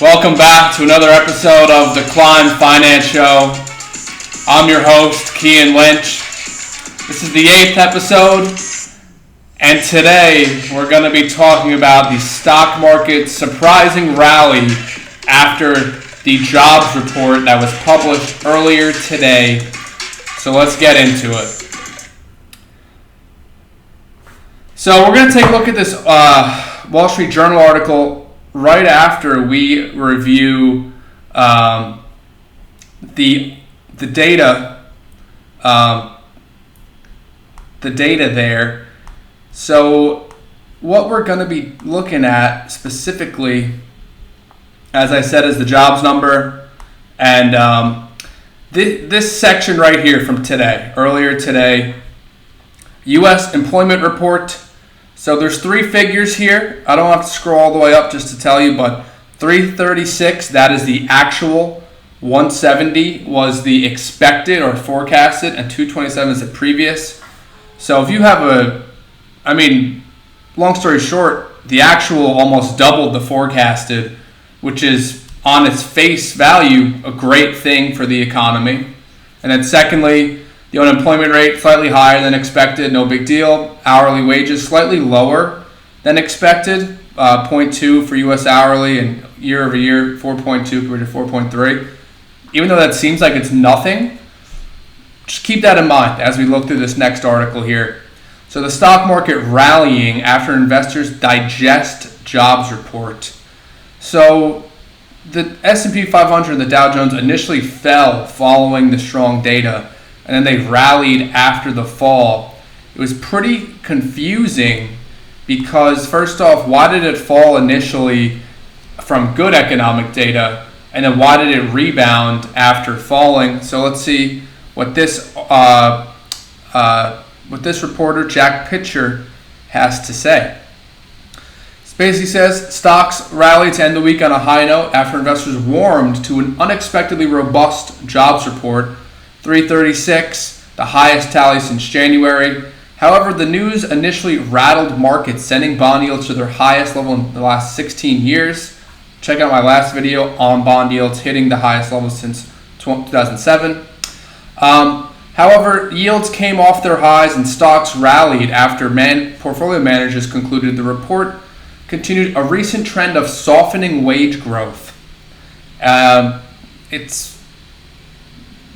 Welcome back to another episode of the Climb Finance Show. I'm your host, Kian Lynch. This is the 8th episode, and today we're going to be talking about the stock market's surprising rally after the jobs report that was published earlier today. So let's get into it. So we're going to take a look at this Wall Street Journal article right after we review the data, there. So what we're going to be looking at specifically, as I said, is the jobs number, and this section right here from today, earlier today, U.S. employment report. So there's three figures here. I don't have to scroll all the way up just to tell you, but 336, that is the actual. 170 was the expected or forecasted, and 227 is the previous. So if you have long story short, the actual almost doubled the forecasted, which is on its face value a great thing for the economy. And then secondly, the unemployment rate slightly higher than expected, no big deal. Hourly wages slightly lower than expected, 0.2 for U.S. hourly, and year over year 4.2 compared to 4.3. Even though that seems like it's nothing, just keep that in mind as we look through this next article here. So the stock market rallying after investors digest jobs report. So the S&P 500 and the Dow Jones initially fell following the strong data, and then they rallied after the fall. It was pretty confusing because, first off, why did it fall initially from good economic data, and then why did it rebound after falling? So let's see what this reporter, Jack Pitcher, has to say. It basically says, stocks rallied to end the week on a high note after investors warmed to an unexpectedly robust jobs report. 336, the highest tally since January. However, the news initially rattled markets, sending bond yields to their highest level in the last 16 years. Check out my last video on bond yields hitting the highest level since 2007. However, yields came off their highs and stocks rallied after portfolio managers concluded the report continued a recent trend of softening wage growth.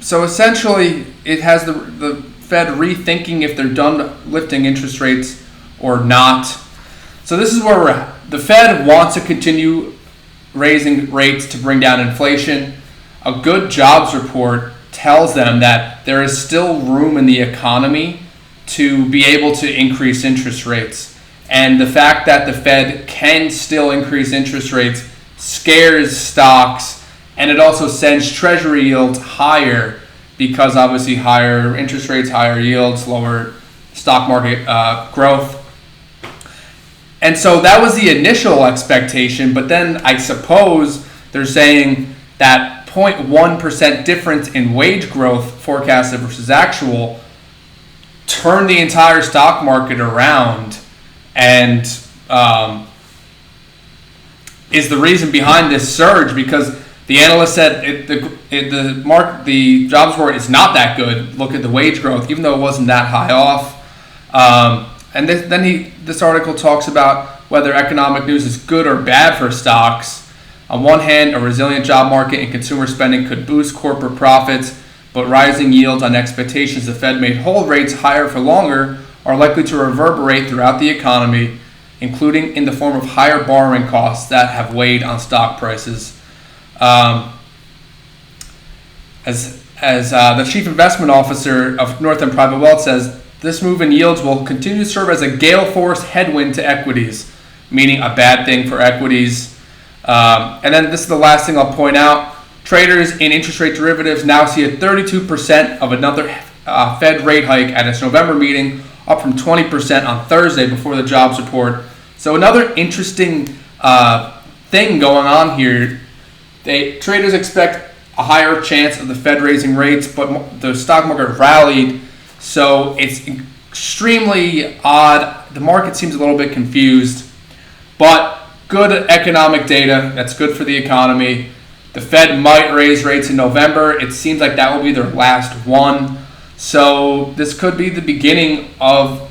So essentially, it has the Fed rethinking if they're done lifting interest rates or not. So this is where we're at. The Fed wants to continue raising rates to bring down inflation. A good jobs report tells them that there is still room in the economy to be able to increase interest rates. And the fact that the Fed can still increase interest rates scares stocks, and it also sends treasury yields higher because obviously higher interest rates, higher yields, lower stock market growth. And so that was the initial expectation, but then I suppose they're saying that 0.1% difference in wage growth forecasted versus actual turned the entire stock market around, and is the reason behind this surge, because the analyst said the jobs report is not that good. Look at the wage growth, even though it wasn't that high off. And this article talks about whether economic news is good or bad for stocks. On one hand, a resilient job market and consumer spending could boost corporate profits, but rising yields on expectations the Fed may hold rates higher for longer are likely to reverberate throughout the economy, including in the form of higher borrowing costs that have weighed on stock prices. As the chief investment officer of Northern Private Wealth says, this move in yields will continue to serve as a gale force headwind to equities, meaning a bad thing for equities. And then this is the last thing I'll point out. Traders in interest rate derivatives now see a 32% of another Fed rate hike at its November meeting, up from 20% on Thursday before the jobs report. So another interesting thing going on here. Traders expect a higher chance of the Fed raising rates, but the stock market rallied, so it's extremely odd. The market seems a little bit confused, but good economic data. That's good for the economy. The Fed might raise rates in November. It seems like that will be their last one. So this could be the beginning of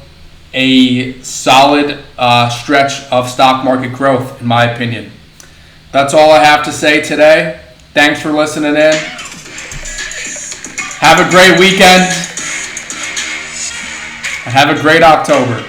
a solid stretch of stock market growth, in my opinion. That's all I have to say today. Thanks for listening in. Have a great weekend. And have a great October.